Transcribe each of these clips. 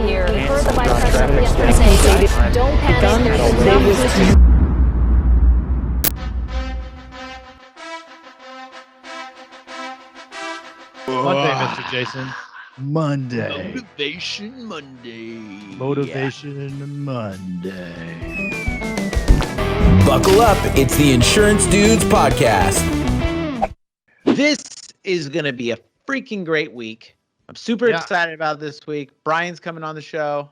fear. We heard the vice president yesterday say, don't panic, there's enough. Monday, Mr. Jason. Monday. Motivation Monday. Motivation Monday. Buckle up. It's the Insurance Dudes Podcast. This is going to be a freaking great week. I'm super excited about this week. Brian's coming on the show.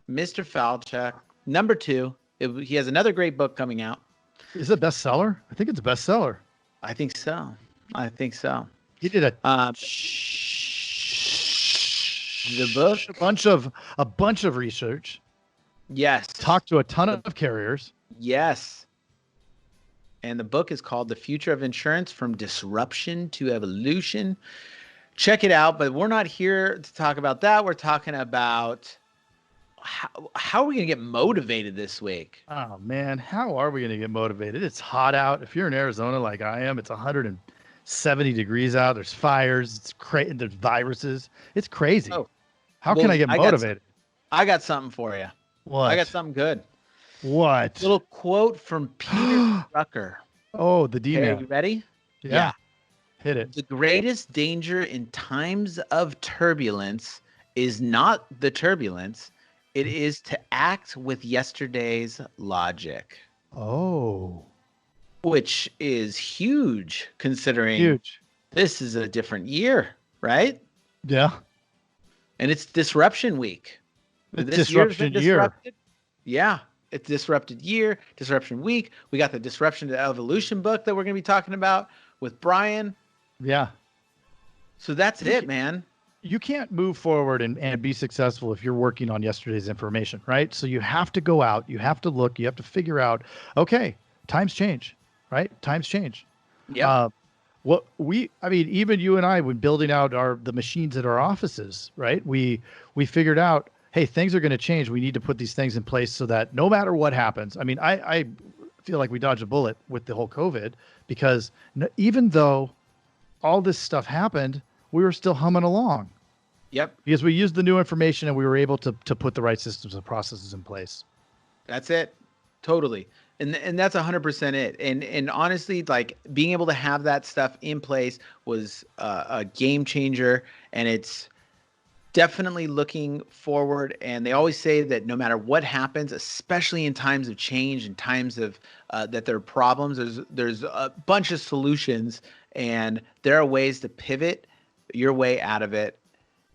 Mr. Falchuk, number 2. He has another great book coming out. Is it a bestseller? I think it's a bestseller. I think so. He did the book, a bunch of research. Yes. Talked to a ton of carriers. Yes. And the book is called The Future of Insurance: From Disruption to Evolution. Check it out, but we're not here to talk about that. We're talking about how are we going to get motivated this week? Oh man, how are we going to get motivated? It's hot out. If you're in Arizona like I am, it's 170 degrees out. There's fires. It's crazy. There's viruses. It's crazy. How can I get motivated? I got something for you. What? I got something good. What? Little quote from Peter Drucker. Oh, the D-man. Are you ready? Yeah. Hit it. The greatest danger in times of turbulence is not the turbulence. It is to act with yesterday's logic. Oh. Which is huge considering this is a different year, right? Yeah. And it's disruption week. It's disruption year. Yeah. It's disrupted year, disruption week. We got the Disruption to Evolution book that we're going to be talking about with Brian. Yeah. So that's it, man. You can't move forward and be successful if you're working on yesterday's information, right? So you have to go out, you have to look, you have to figure out, okay, times change, right? Times change. Yeah. Even you and I, when building out the machines at our offices, right? We figured out, hey, things are going to change. We need to put these things in place so that no matter what happens, I feel like we dodged a bullet with the whole COVID because even though all this stuff happened, we were still humming along. Yep. Because we used the new information and we were able to put the right systems and processes in place. That's it. Totally. And that's 100% it. And honestly, like being able to have that stuff in place was a game changer, and it's definitely looking forward. And they always say that no matter what happens, especially in times of change and times of that there are problems, there's a bunch of solutions, and there are ways to pivot your way out of it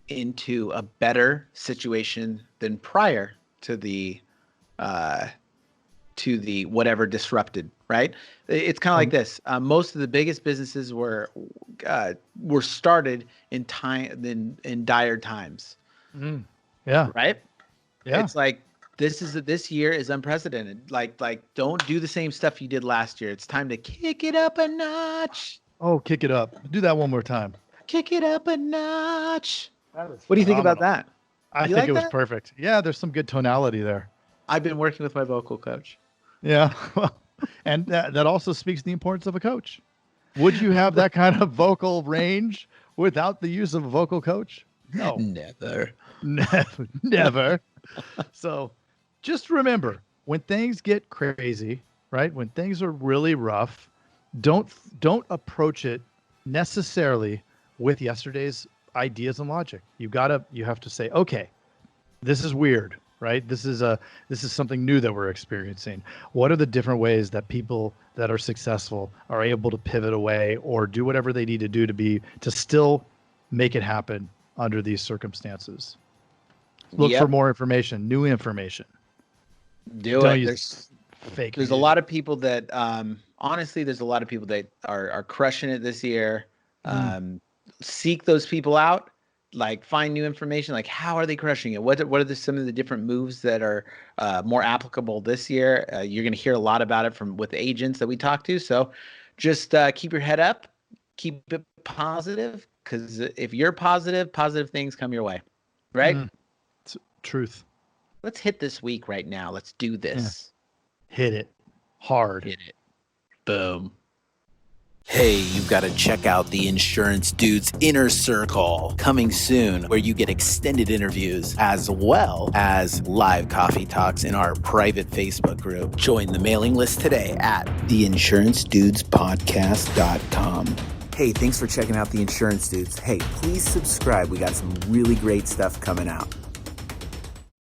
into a better situation than prior to the whatever disrupted, right? It's kind of like this. Most of the biggest businesses were started in dire times. Yeah. Right? Yeah. It's like this year is unprecedented. Like don't do the same stuff you did last year. It's time to kick it up a notch. Oh, kick it up. Do that one more time. Kick it up a notch. What do you think about that? I think it was perfect. Yeah, there's some good tonality there. I've been working with my vocal coach. Yeah. And that also speaks to the importance of a coach. Would you have that kind of vocal range without the use of a vocal coach? No. Never. So just remember, when things get crazy, right? When things are really rough, don't approach it necessarily with yesterday's ideas and logic. You have to say, okay, this is weird, right? This is something new that we're experiencing. What are the different ways that people that are successful are able to pivot away or do whatever they need to do to still make it happen under these circumstances? Look for more information, new information. There's a lot of people that honestly, there's a lot of people that are crushing it this year. Seek those people out, like find new information, like how are they crushing it? What are some of the different moves that are more applicable this year? You're going to hear a lot about it with agents that we talk to. So just keep your head up, keep it positive, because if you're positive things come your way, right? It's truth. Let's hit this week right now. Let's do this. Yeah. Hit it hard. Hit it. Boom. Hey, you've got to check out the Insurance Dudes Inner Circle coming soon, where you get extended interviews as well as live coffee talks in our private Facebook group. Join the mailing list today at theinsurancedudespodcast.com. Hey, thanks for checking out the Insurance Dudes. Hey, please subscribe. We got some really great stuff coming out.